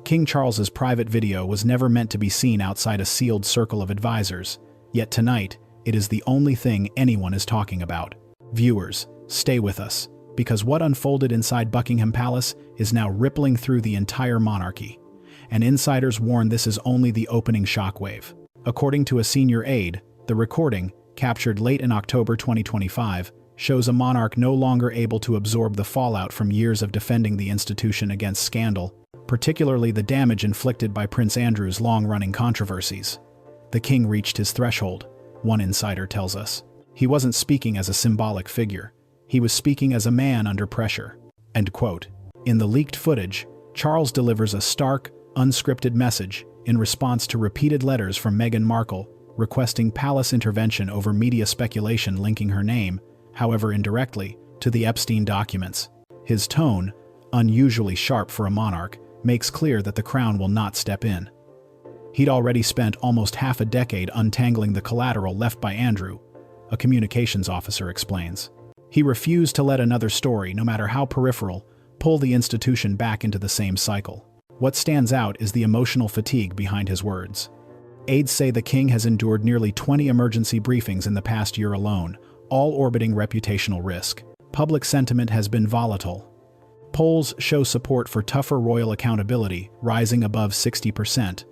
King Charles's private video was never meant to be seen outside a sealed circle of advisors, yet tonight, it is the only thing anyone is talking about. Viewers, stay with us, because what unfolded inside Buckingham Palace is now rippling through the entire monarchy. And insiders warn this is only the opening shockwave. According to a senior aide, the recording, captured late in October 2025, shows a monarch no longer able to absorb the fallout from years of defending the institution against scandal, particularly the damage inflicted by Prince Andrew's long-running controversies. The king reached his threshold, one insider tells us. He wasn't speaking as a symbolic figure. He was speaking as a man under pressure. End quote. In the leaked footage, Charles delivers a stark, unscripted message in response to repeated letters from Meghan Markle requesting palace intervention over media speculation linking her name, however indirectly, to the Epstein documents. His tone, unusually sharp for a monarch, makes clear that the crown will not step in. He'd already spent almost half a decade untangling the collateral left by Andrew, a communications officer explains. He refused to let another story, no matter how peripheral, pull the institution back into the same cycle. What stands out is the emotional fatigue behind his words. Aides say the king has endured nearly 20 emergency briefings in the past year alone, all orbiting reputational risk. Public sentiment has been volatile. Polls show support for tougher royal accountability, rising above 60%,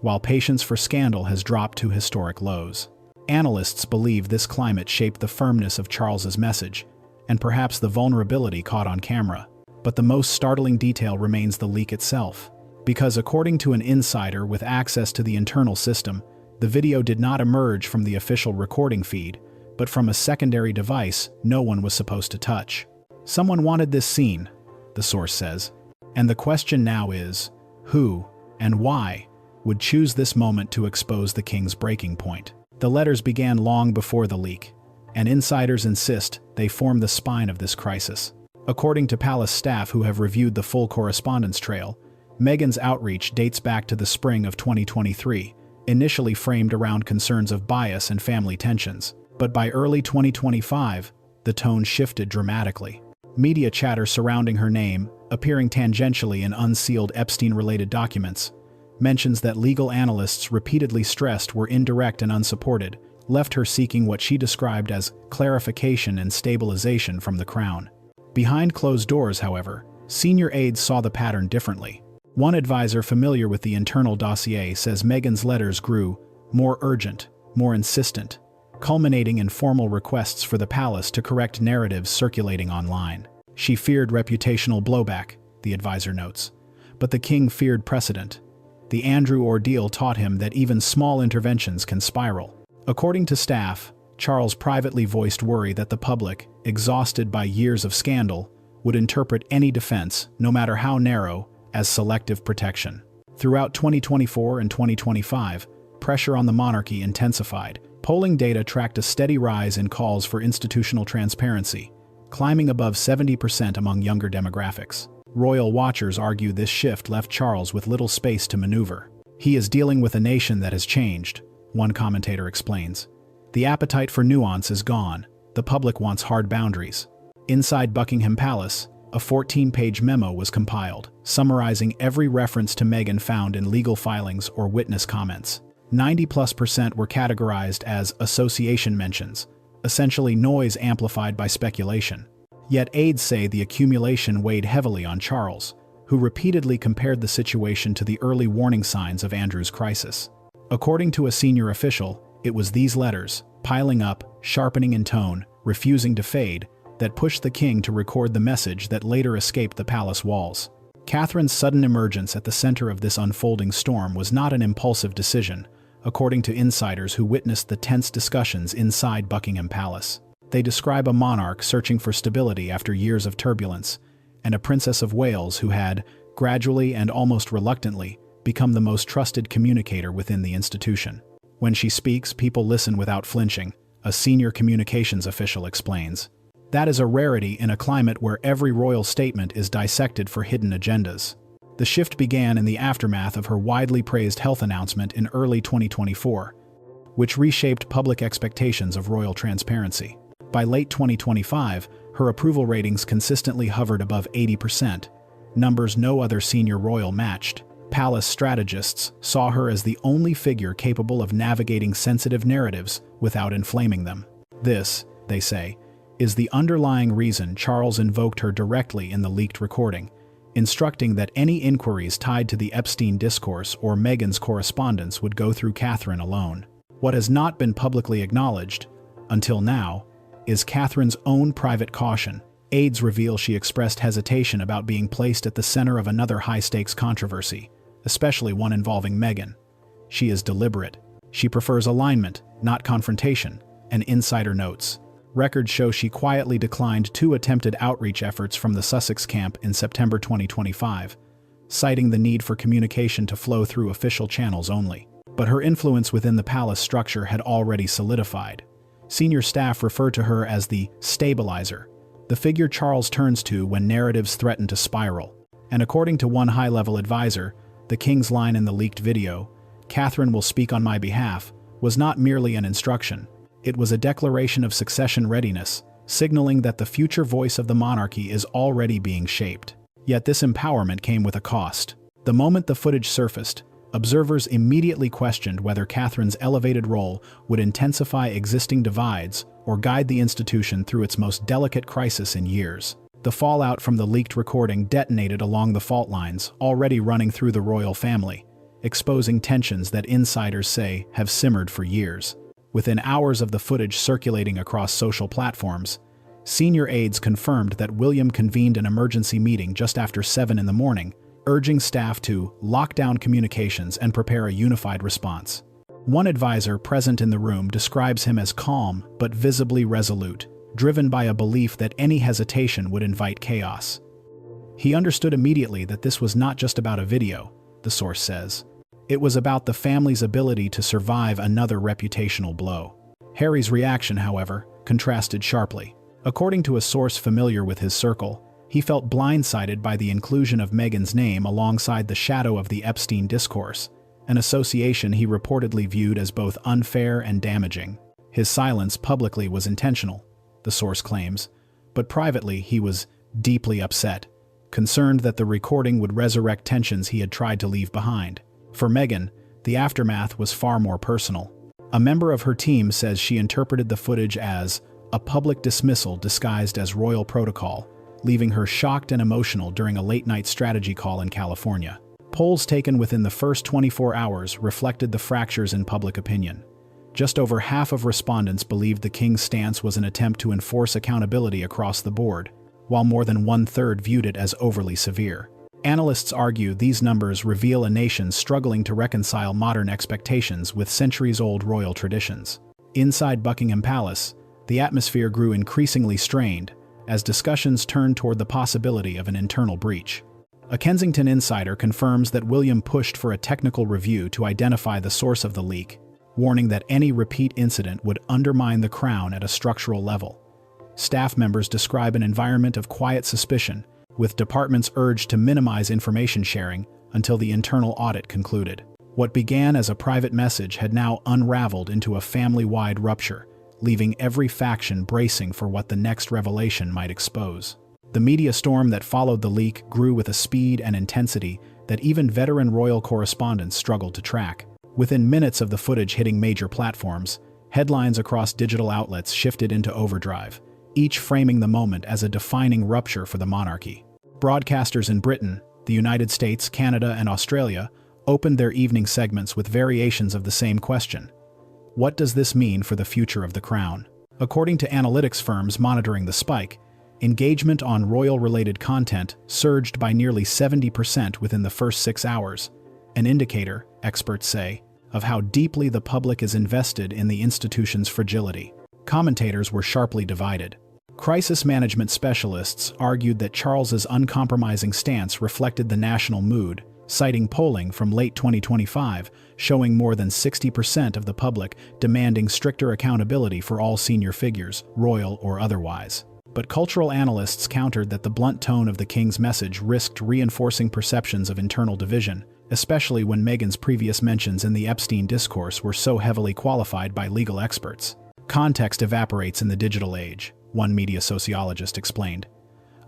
while patience for scandal has dropped to historic lows. Analysts believe this climate shaped the firmness of Charles's message, and perhaps the vulnerability caught on camera. But the most startling detail remains the leak itself. Because according to an insider with access to the internal system, the video did not emerge from the official recording feed, but from a secondary device no one was supposed to touch. Someone wanted this seen, the source says. And the question now is, who, and why, would choose this moment to expose the king's breaking point? The letters began long before the leak, and insiders insist they form the spine of this crisis. According to palace staff who have reviewed the full correspondence trail, Meghan's outreach dates back to the spring of 2023, initially framed around concerns of bias and family tensions. But by early 2025, the tone shifted dramatically. Media chatter surrounding her name, appearing tangentially in unsealed Epstein-related documents, mentions that legal analysts repeatedly stressed were indirect and unsupported, left her seeking what she described as clarification and stabilization from the crown. Behind closed doors, however, senior aides saw the pattern differently. One advisor familiar with the internal dossier says Meghan's letters grew more urgent, more insistent, culminating in formal requests for the palace to correct narratives circulating online. She feared reputational blowback, the advisor notes. But the king feared precedent. The Andrew ordeal taught him that even small interventions can spiral. According to staff, Charles privately voiced worry that the public, exhausted by years of scandal, would interpret any defense, no matter how narrow, as selective protection. Throughout 2024 and 2025, pressure on the monarchy intensified. Polling data tracked a steady rise in calls for institutional transparency, climbing above 70% among younger demographics. Royal watchers argue this shift left Charles with little space to maneuver. He is dealing with a nation that has changed, one commentator explains. The appetite for nuance is gone. The public wants hard boundaries. Inside Buckingham Palace, a 14-page memo was compiled, summarizing every reference to Meghan found in legal filings or witness comments. 90+% were categorized as association mentions, essentially noise amplified by speculation. Yet aides say the accumulation weighed heavily on Charles, who repeatedly compared the situation to the early warning signs of Andrew's crisis. According to a senior official, it was these letters, piling up, sharpening in tone, refusing to fade, that pushed the king to record the message that later escaped the palace walls. Catherine's sudden emergence at the center of this unfolding storm was not an impulsive decision, according to insiders who witnessed the tense discussions inside Buckingham Palace. They describe a monarch searching for stability after years of turbulence, and a Princess of Wales who had, gradually and almost reluctantly, become the most trusted communicator within the institution. When she speaks, people listen without flinching, a senior communications official explains. That is a rarity in a climate where every royal statement is dissected for hidden agendas. The shift began in the aftermath of her widely praised health announcement in early 2024, which reshaped public expectations of royal transparency. By late 2025, her approval ratings consistently hovered above 80%, numbers no other senior royal matched. Palace strategists saw her as the only figure capable of navigating sensitive narratives without inflaming them. This, they say, is the underlying reason Charles invoked her directly in the leaked recording, instructing that any inquiries tied to the Epstein discourse or Meghan's correspondence would go through Catherine alone. What has not been publicly acknowledged, until now, is Catherine's own private caution. Aides reveal she expressed hesitation about being placed at the center of another high-stakes controversy, especially one involving Meghan. She is deliberate. She prefers alignment, not confrontation, and insider notes. Records show she quietly declined 2 attempted outreach efforts from the Sussex camp in September 2025, citing the need for communication to flow through official channels only. But her influence within the palace structure had already solidified. Senior staff refer to her as the stabilizer, the figure Charles turns to when narratives threaten to spiral. And according to one high-level advisor, the king's line in the leaked video, "Catherine will speak on my behalf," was not merely an instruction. It was a declaration of succession readiness, signaling that the future voice of the monarchy is already being shaped. Yet this empowerment came with a cost. The moment the footage surfaced, observers immediately questioned whether Catherine's elevated role would intensify existing divides or guide the institution through its most delicate crisis in years. The fallout from the leaked recording detonated along the fault lines already running through the royal family, exposing tensions that insiders say have simmered for years. Within hours of the footage circulating across social platforms, senior aides confirmed that William convened an emergency meeting just after 7 in the morning, urging staff to lock down communications and prepare a unified response. One advisor present in the room describes him as calm but visibly resolute, driven by a belief that any hesitation would invite chaos. He understood immediately that this was not just about a video, the source says. It was about the family's ability to survive another reputational blow. Harry's reaction, however, contrasted sharply. According to a source familiar with his circle, he felt blindsided by the inclusion of Meghan's name alongside the shadow of the Epstein discourse, an association he reportedly viewed as both unfair and damaging. His silence publicly was intentional, the source claims, but privately he was deeply upset, concerned that the recording would resurrect tensions he had tried to leave behind. For Meghan, the aftermath was far more personal. A member of her team says she interpreted the footage as a public dismissal disguised as royal protocol, leaving her shocked and emotional during a late-night strategy call in California. Polls taken within the first 24 hours reflected the fractures in public opinion. Just over half of respondents believed the king's stance was an attempt to enforce accountability across the board, while more than 1/3 viewed it as overly severe. Analysts argue these numbers reveal a nation struggling to reconcile modern expectations with centuries-old royal traditions. Inside Buckingham Palace, the atmosphere grew increasingly strained as discussions turned toward the possibility of an internal breach. A Kensington insider confirms that William pushed for a technical review to identify the source of the leak, warning that any repeat incident would undermine the crown at a structural level. Staff members describe an environment of quiet suspicion, with departments urged to minimize information sharing until the internal audit concluded. What began as a private message had now unraveled into a family-wide rupture, leaving every faction bracing for what the next revelation might expose. The media storm that followed the leak grew with a speed and intensity that even veteran royal correspondents struggled to track. Within minutes of the footage hitting major platforms, headlines across digital outlets shifted into overdrive, each framing the moment as a defining rupture for the monarchy. Broadcasters in Britain, the United States, Canada, and Australia opened their evening segments with variations of the same question. What does this mean for the future of the crown? According to analytics firms monitoring the spike, engagement on royal-related content surged by nearly 70% within the first 6 hours, an indicator, experts say, of how deeply the public is invested in the institution's fragility. Commentators were sharply divided. Crisis management specialists argued that Charles's uncompromising stance reflected the national mood, citing polling from late 2025 showing more than 60% of the public demanding stricter accountability for all senior figures, royal or otherwise. But cultural analysts countered that the blunt tone of the king's message risked reinforcing perceptions of internal division, especially when Meghan's previous mentions in the Epstein discourse were so heavily qualified by legal experts. Context evaporates in the digital age, one media sociologist explained.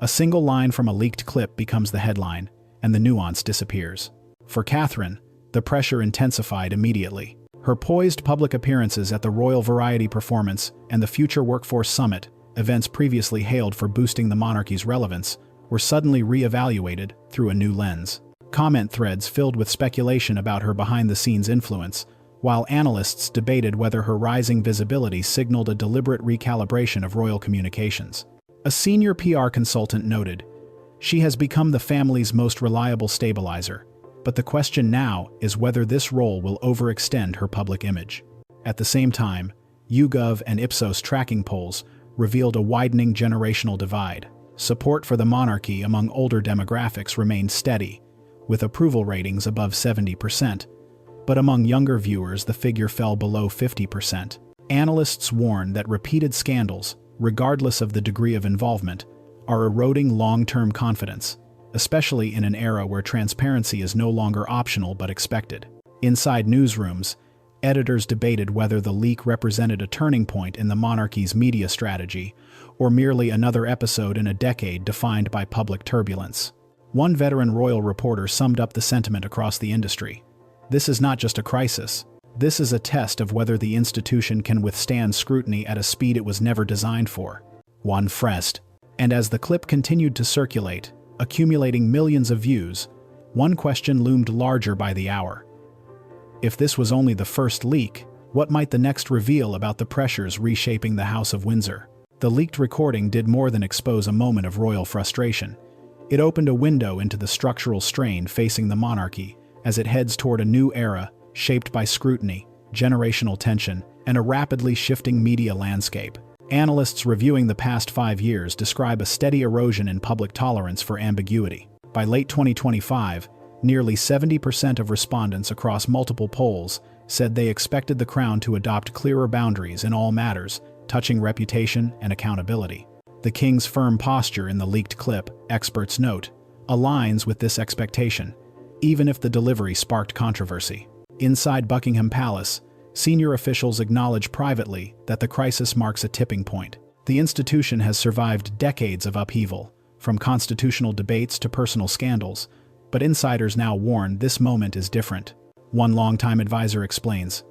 A single line from a leaked clip becomes the headline, and the nuance disappears. For Catherine, the pressure intensified immediately. Her poised public appearances at the Royal Variety Performance and the Future Workforce Summit, events previously hailed for boosting the monarchy's relevance, were suddenly re-evaluated through a new lens. Comment threads filled with speculation about her behind-the-scenes influence, while analysts debated whether her rising visibility signaled a deliberate recalibration of royal communications. A senior PR consultant noted, "She has become the family's most reliable stabilizer, but the question now is whether this role will overextend her public image." At the same time, YouGov and Ipsos tracking polls revealed a widening generational divide. Support for the monarchy among older demographics remained steady, with approval ratings above 70%, but among younger viewers the figure fell below 50%. Analysts warn that repeated scandals, regardless of the degree of involvement, are eroding long-term confidence, especially in an era where transparency is no longer optional but expected. Inside newsrooms, editors debated whether the leak represented a turning point in the monarchy's media strategy, or merely another episode in a decade defined by public turbulence. One veteran royal reporter summed up the sentiment across the industry. "This is not just a crisis. This is a test of whether the institution can withstand scrutiny at a speed it was never designed for." One Frest. And as the clip continued to circulate, accumulating millions of views, one question loomed larger by the hour. If this was only the first leak, what might the next reveal about the pressures reshaping the House of Windsor? The leaked recording did more than expose a moment of royal frustration. It opened a window into the structural strain facing the monarchy as it heads toward a new era shaped by scrutiny, generational tension, and a rapidly shifting media landscape. Analysts reviewing the past 5 years describe a steady erosion in public tolerance for ambiguity. By late 2025, nearly 70% of respondents across multiple polls said they expected the Crown to adopt clearer boundaries in all matters touching reputation and accountability. The King's firm posture in the leaked clip, experts note, aligns with this expectation, even if the delivery sparked controversy. Inside Buckingham Palace, senior officials acknowledge privately that the crisis marks a tipping point. The institution has survived decades of upheaval, from constitutional debates to personal scandals, but insiders now warn this moment is different. One longtime advisor explains,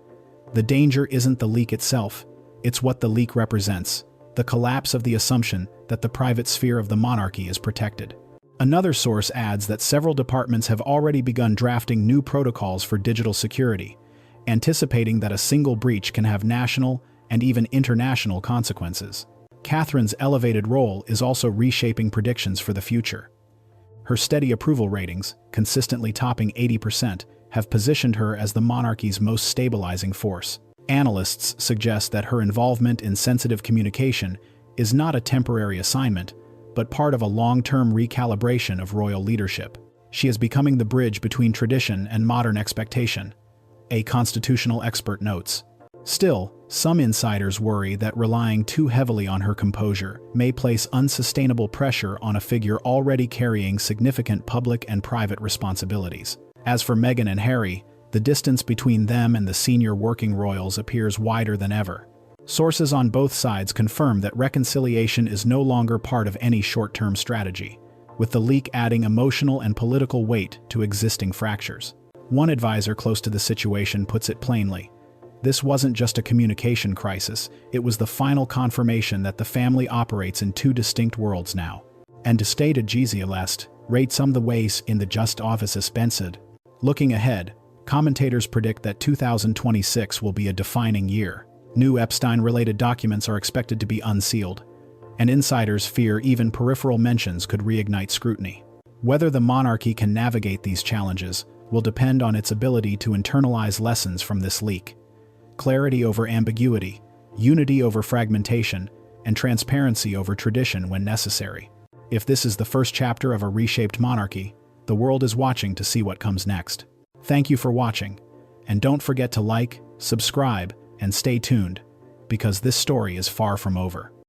"The danger isn't the leak itself, it's what the leak represents, the collapse of the assumption that the private sphere of the monarchy is protected." Another source adds that several departments have already begun drafting new protocols for digital security, anticipating that a single breach can have national and even international consequences. Catherine's elevated role is also reshaping predictions for the future. Her steady approval ratings, consistently topping 80%, have positioned her as the monarchy's most stabilizing force. Analysts suggest that her involvement in sensitive communication is not a temporary assignment, but part of a long-term recalibration of royal leadership. She is becoming the bridge between tradition and modern expectation, a constitutional expert notes. Still, some insiders worry that relying too heavily on her composure may place unsustainable pressure on a figure already carrying significant public and private responsibilities. As for Meghan and Harry, the distance between them and the senior working royals appears wider than ever. Sources on both sides confirm that reconciliation is no longer part of any short-term strategy, with the leak adding emotional and political weight to existing fractures. One advisor close to the situation puts it plainly. This wasn't just a communication crisis, it was the final confirmation that the family operates in two distinct worlds now. And to state a Lest, rate some the ways in the just offices pensed. Looking ahead, commentators predict that 2026 will be a defining year. New Epstein-related documents are expected to be unsealed, and insiders fear even peripheral mentions could reignite scrutiny. Whether the monarchy can navigate these challenges will depend on its ability to internalize lessons from this leak. Clarity over ambiguity, unity over fragmentation, and transparency over tradition when necessary. If this is the first chapter of a reshaped monarchy, the world is watching to see what comes next. Thank you for watching, and don't forget to like, subscribe, and stay tuned, because this story is far from over.